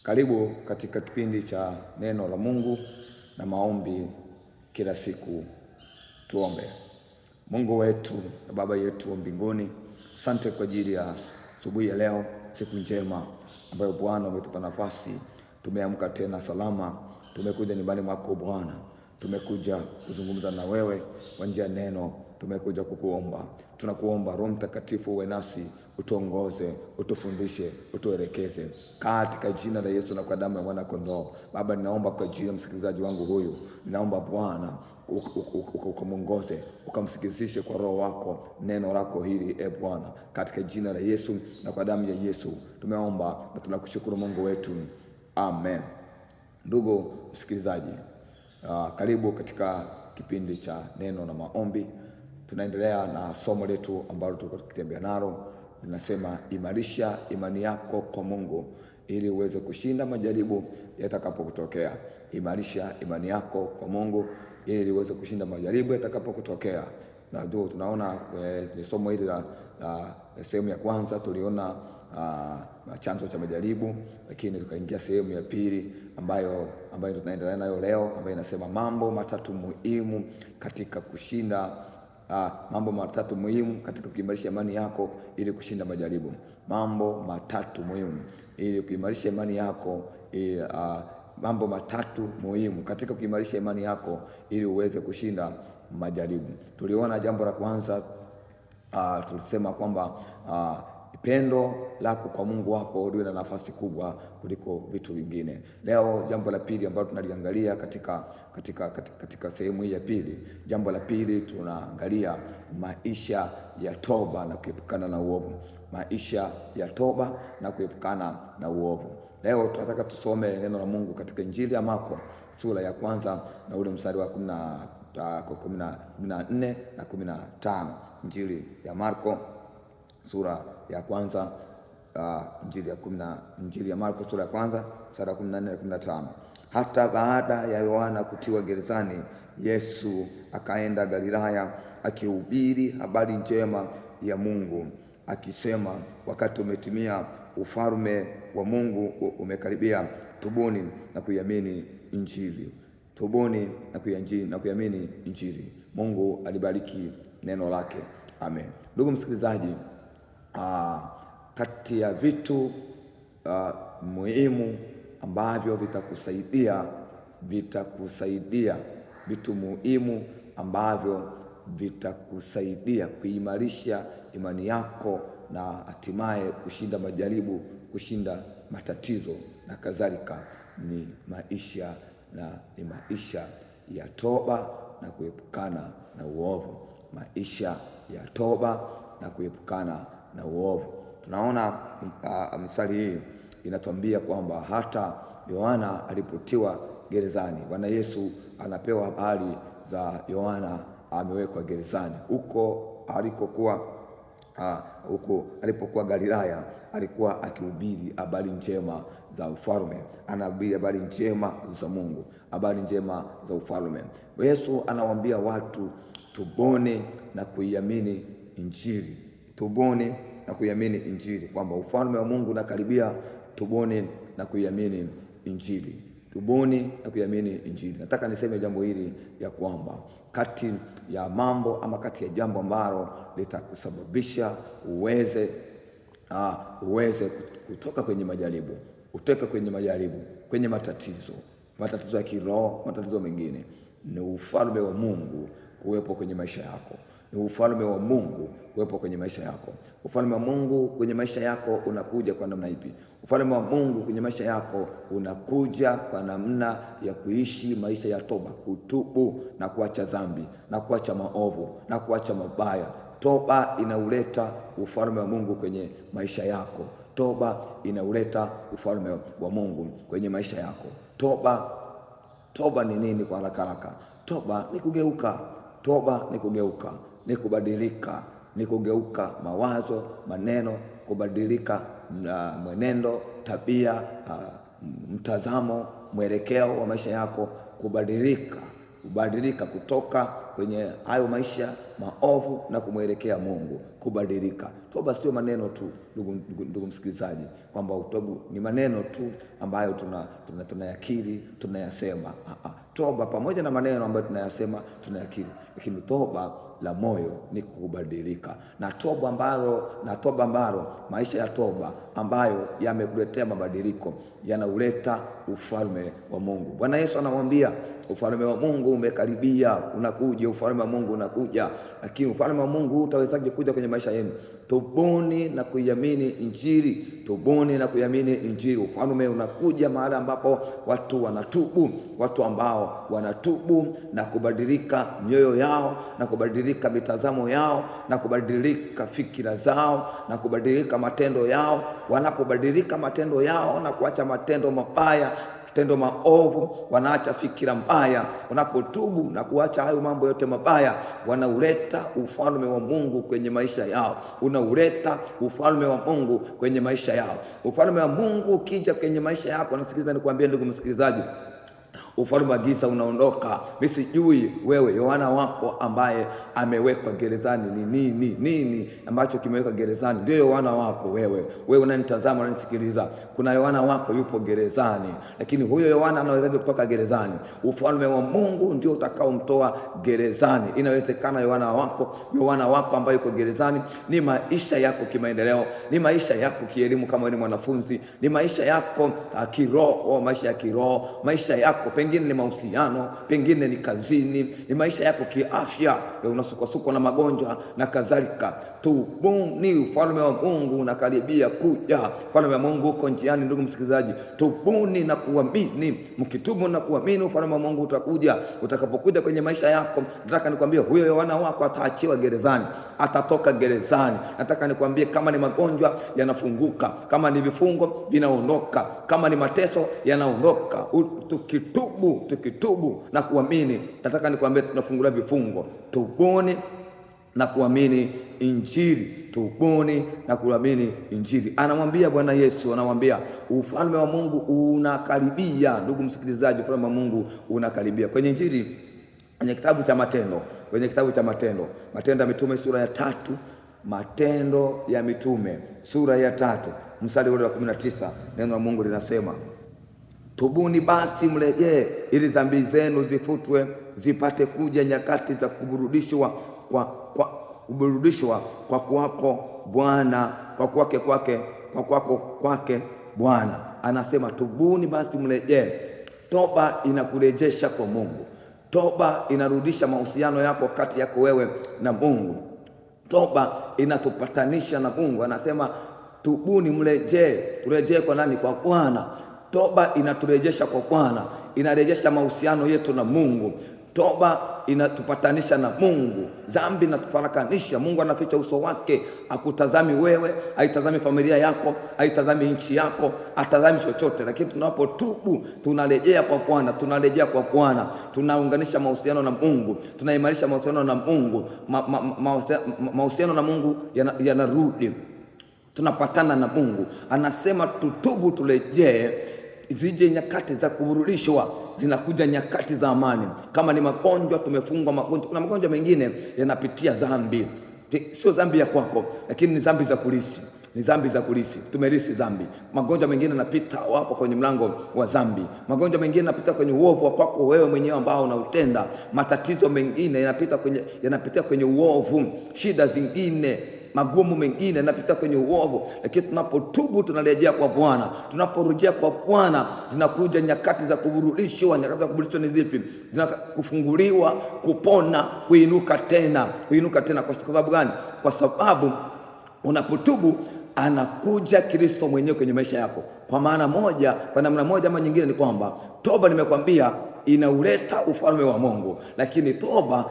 Karibu katika kipindi cha neno la Mungu na maombi kila siku. Tuombe. Mungu wetu na Baba yetu wa mbinguni, asante kwa ajili ya asubuhi ya leo, siku njema ambayo Bwana umetupa nafasi. Tumeamka tena salama, tumekuja nyumbani mwako Bwana, tumekuja kuzungumza na wewe kwa njia ya neno, tumekuja kukuomba. Tunakuomba Roho Mtakatifu uwe nasi, utuongoze, utufundishe, utuelekeze katika jina la Yesu na kwa damu ya mwana kondoo. Baba, ninaomba kwa ajili ya msikilizaji wangu huyu, ninaomba Bwana ukamuongoze, ukamsikizishe kwa Roho wako neno lako hili Bwana, katika jina la Yesu na kwa damu ya Yesu tumeomba na tunakushukuru Mungu wetu. Amen. Ndugu msikilizaji, karibu katika kipindi cha neno na maombi. Tunaendelea na somo letu ambalo tulikuwa tukitembea nalo, linasema imarisha imani yako kwa Mungu ili uweze kushinda majaribu yatakapokutokea. Imarisha imani yako kwa Mungu ili uweze kushinda majaribu yatakapokutokea. Na ndio tunaona kwenye somo hili la sehemu ya kwanza tuliona chanzo cha majaribu, lakini tukaingia sehemu ya pili ambayo tunaendelea nayo leo, ambayo inasema mambo matatu muhimu katika kushinda mambo matatu muhimu katika kuimarisha imani yako ili kushinda majaribu. Mambo matatu muhimu ili kuimarisha imani yako, mambo matatu muhimu katika kuimarisha imani yako ili uweze kushinda majaribu. Tuliona jambo la kwanza, tulisema kwamba pendo lako kwa Mungu wako liwe na nafasi kubwa kuliko vitu vingine. Leo jambo la pili ambalo tunaliangalia katika sehemu hii ya pili, jambo la pili tunaangalia maisha ya toba na kuepukana na uovu. Maisha ya toba na kuepukana na uovu. Leo tunataka tusome neno la Mungu katika Injili ya Marko sura ya kwanza na ule mstari wa 14 na 15. Injili ya Marko sura ya kwanza, Injili ya Marko sura ya kwanza mstari wa 14 na 15. Hata baada ya Yohana kutiwa gerezani, Yesu akaenda Galilaya akihubiri habari njema ya Mungu, akisema, wakati umetimia, ufalme wa Mungu umekaribia, tubuni na kuiamini Injili. Tubuni na kuiamini Injili. Mungu alibariki neno lake. Amen. Ndugu msikilizaji, kati ya vitu muhimu ambavyo vitu muhimu ambavyo vitakusaidia kuimarisha imani yako na hatimaye kushinda majaribu, kushinda matatizo na kadhalika, ni maisha ya toba na kuepukana na uovu. Maisha ya toba na kuepukana na uovu. Tunaona misali hii inatuambia kwamba hata Yohana alipotiwa gerezani, Bwana Yesu anapewa habari za Yohana amewekwa gerezani. Huko alipokuwa Galilaya, alikuwa akihubiri habari njema za ufalme. Anahubiri habari njema za Mungu, habari njema za ufalme. Yesu anawaambia watu, tubuni na kuiamini Injili. Tubuni na kuiamini Injili, kwamba ufalme wa Mungu unakaribia. Tubuni na kuiamini Injili. Tubuni na kuiamini Injili. Nataka niseme jambo hili ya kwamba kati ya jambo ambalo litakusababisha uweze kutoka kwenye majaribu, kwenye matatizo ya kiroho, matatizo mengine, ni ufalme wa Mungu kuwepo kwenye maisha yako. Ni ufalme wa Mungu kuwepo kwenye maisha yako. Ufalme wa Mungu kwenye maisha yako unakuja kwa namna ipi? Ufalme wa Mungu kwenye maisha yako unakuja kwa namna ya kuishi maisha ya toba, kutubu na kuacha dhambi na kuacha maovu na kuacha mabaya. Toba inauleta ufalme wa Mungu kwenye maisha yako. Toba inauleta ufalme wa Mungu kwenye maisha yako. Toba ni nini kwa haraka? Toba ni kugeuka. Toba ni kugeuka, ni kubadilika, ni kugeuka mawazo, maneno, kubadilika mwenendo, tabia, mtazamo, mwelekeo wa maisha yako, kubadilika kubadilika kutoka kwenye hayo maisha maovu na kumwelekea Mungu, kubadilika. Toba sio maneno tu, ndugu msikilizaji, kwamba toba ni maneno tu ambayo tunayakiri, tunayasema. Toba pamoja na maneno ambayo tunayasema, tunayakiri, lakini toba la moyo ni kubadilika. Na toba ambalo maisha ya toba ambayo yamekuletea mabadiliko yanauleta ufalme wa Mungu. Bwana Yesu anamwambia ufalme wa Mungu umekaribia, unakuja. Ufalme wa Mungu unakuja, lakini ufalme wa Mungu utawezaje kuja kwenye maisha yenu? Tubuni na kuiamini Injili, tubuni na kuiamini Injili. Ufalme unakuja mahali ambapo watu wanatubu, watu ambao wanatubu na kubadilika mioyo yao, na kubadilika mitazamo yao, na kubadilika fikira zao, na kubadilika matendo yao. Wanapobadilika matendo yao na kuacha matendo mabaya, tendo maovu, wanaacha fikira mbaya, wanapotubu na kuacha hayo mambo yote mabaya, wanauleta ufalme wa Mungu kwenye maisha yao. Unauleta ufalme wa Mungu kwenye maisha yao. Ufalme wa Mungu ukija kwenye maisha yako, nasikiliza nikwambie ndugu msikilizaji, ufalme wa giza unaondoka. Mimi sijui wewe Yohana wako ambaye amewekwa gerezani ni nini ambacho kimewekwa gerezani? Ndio Yohana wako wewe unanitazama, unanisikiliza. Kuna Yohana wako yupo gerezani, lakini huyo Yohana anawezaje kutoka gerezani? Ufalme wa Mungu ndio utakaomtoa gerezani. Inawezekana Yohana wako ambaye yuko gerezani ni maisha yako kimaendeleo, ni maisha yako kielimu kama ni mwanafunzi, ni maisha yako kiroho, maisha ya kiroho, maisha yako pengine ni mahusiano, pengine ni kazini, ni maisha yako kiafya, unasukwa na magonjwa na kadhalika. Tubuni, ufalme wa Mungu unakaribia kuja. Ufalme wa Mungu uko njiani ndugu msikilizaji. Tubuni na kuamini. Mkitubu na kuamini, ufalme wa Mungu utakuja. Utakapokuja kwenye maisha yako, nataka nikwambie huyo Yohana wako ataachiwa gerezani, atatoka gerezani. Nataka nikwambie kama ni magonjwa yanafunguka, kama ni vifungo vinaondoka, kama ni mateso yanaondoka. Tukitubu na kuamini, nataka nikwambie tunafungula vifungo. Tubuni na kuamini Injili, tubuni na kuamini Injili. Anamwambia Bwana Yesu, anamwambia ufalme wa Mungu unakaribia. Ndugu msikilizaji, ufalme wa Mungu unakaribia. Kwenye Injili, kwenye kitabu cha Matendo ya Mitume sura ya 3, Matendo ya Mitume sura ya 3 mstari wa 19, neno la Mungu linasema, tubuni basi mrejee, ili dhambi zenu zifutwe, zipate kuja nyakati za kuburudishwa kwa kwako Bwana, kwake Bwana. Anasema tubuni basi mrejee. Toba inakurejesha kwa Mungu. Toba inarudisha mahusiano yako kati yako wewe na Mungu. Toba inatupatanisha na Mungu. Anasema tubuni mrejee. Turejee kwa nani? Kwa Bwana. Toba inaturejesha kwa Bwana, inarejesha mahusiano yetu na Mungu. Toba inatupatanisha na Mungu. Dhambi inatufarakanisha. Mungu anaficha uso wake, akutazami wewe, haitazami familia yako, haitazami nchi yako, atazami chochote. Lakini tunapotubu tunarejea kwa Bwana, tunaunganisha mahusiano na Mungu, tunaimarisha mahusiano na Mungu. Mahusiano na Mungu yanarudi, tunapatana na Mungu. Anasema tutubu, turejee, zije nyakati za kuburudishwa, zinakuja nyakati za amani. Kama ni magonjwa, tumefungwa magonjwa. Kuna magonjwa mengine yanapitia dhambi, sio dhambi ya kwako, lakini ni dhambi za kulisi, ni dhambi za kulisi. Tumelisi dhambi. Magonjwa mengine yanapita wapo kwenye mlango wa dhambi. Magonjwa mengine yanapita kwenye uovu wa kwako wewe mwenyewe ambao unautenda. Matatizo mengine yanapitia kwenye uovu. Shida zingine, magumu mengine yanapita kwenye uovu. Lakini tunapotubu tunarejea kwa Bwana. Tunaporejea kwa Bwana, zinakuja nyakati za kuburudishwa. Nyakati za kuburudishwa ni zipi? Kufunguliwa, kupona, kuinuka tena. Kwa sababu gani? Kwa sababu unapotubu anakuja Kristo mwenyewe kwenye maisha yako. Kwa namna moja ama nyingine ni kwamba toba, nimekwambia, inauleta ufalme wa Mungu, lakini toba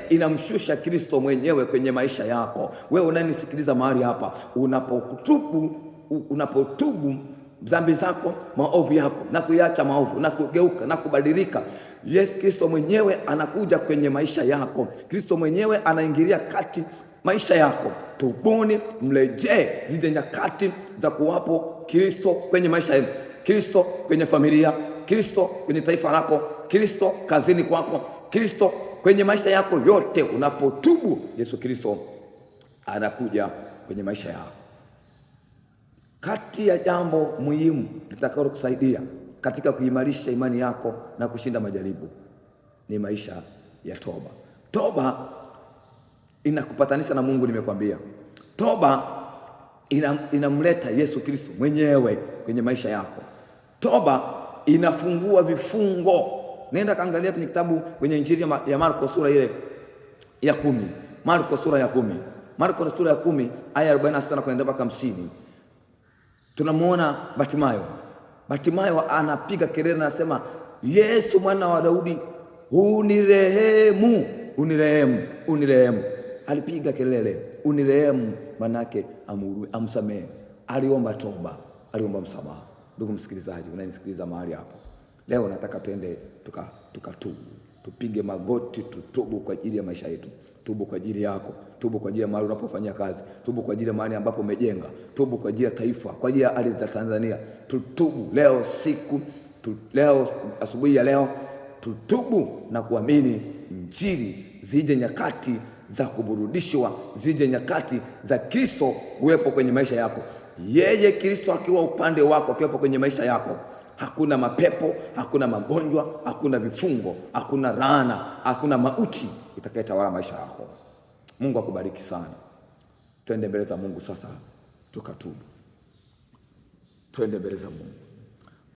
inamshusha Kristo mwenyewe kwenye maisha yako. Wewe unanisikiliza mahali hapa, unapotubu dhambi zako, maovu yako, na kuacha maovu na kugeuka na kubadilika, Yesu Kristo mwenyewe anakuja kwenye maisha yako. Kristo mwenyewe anaingilia kati maisha yako. Tubuni mrejee, zije nyakati za kuwapo Kristo kwenye maisha yenu, Kristo kwenye familia, Kristo kwenye taifa lako, Kristo kazini kwako, Kristo kwenye maisha yako yote. Unapotubu, Yesu Kristo anakuja kwenye maisha yako. Kati ya jambo muhimu litakalo kusaidia katika kuimarisha imani yako na kushinda majaribu ni maisha ya toba. Toba inakupatanisha na Mungu. Nimekwambia toba inamleta Yesu Kristo mwenyewe kwenye maisha yako. Toba inafungua vifungo. Nenda kaangalia kwenye kitabu, kwenye Injili ya Marko sura ile ya 10. Marko sura ya 10. Marko sura ya 10 aya 46 kwenda mpaka 50. Tunamuona Batimayo. Batimayo anapiga kelele na anasema, Yesu mwana wa Daudi, unirehemu, unirehemu, unirehemu. Alipiga kelele unirehemu, manake amsamehe. Aliomba toba, aliomba msamaha. Ndugu msikilizaji, unanisikiliza mahali hapo leo, nataka tuende tukatubu, tupige magoti, tutubu kwa ajili ya maisha yetu. Tubu kwa ajili yako, tubu kwa ajili ya mahali unapofanyia kazi, tubu kwa ajili ya mahali ambapo umejenga, tubu kwa ajili ya taifa, kwa ajili ya ardhi za Tanzania. Tutubu leo, leo asubuhi ya leo, tutubu na kuamini Injili. Zije nyakati za kuburudishwa, zije nyakati za Kristo kuwepo kwenye maisha yako. Yeye Kristo akiwa upande wako, akiwepo kwenye maisha yako, hakuna mapepo, hakuna magonjwa, hakuna vifungo, hakuna laana, hakuna mauti itakayetawala maisha yako. Mungu akubariki sana. Twende mbele za Mungu sasa tukatubu. Twende mbele za Mungu.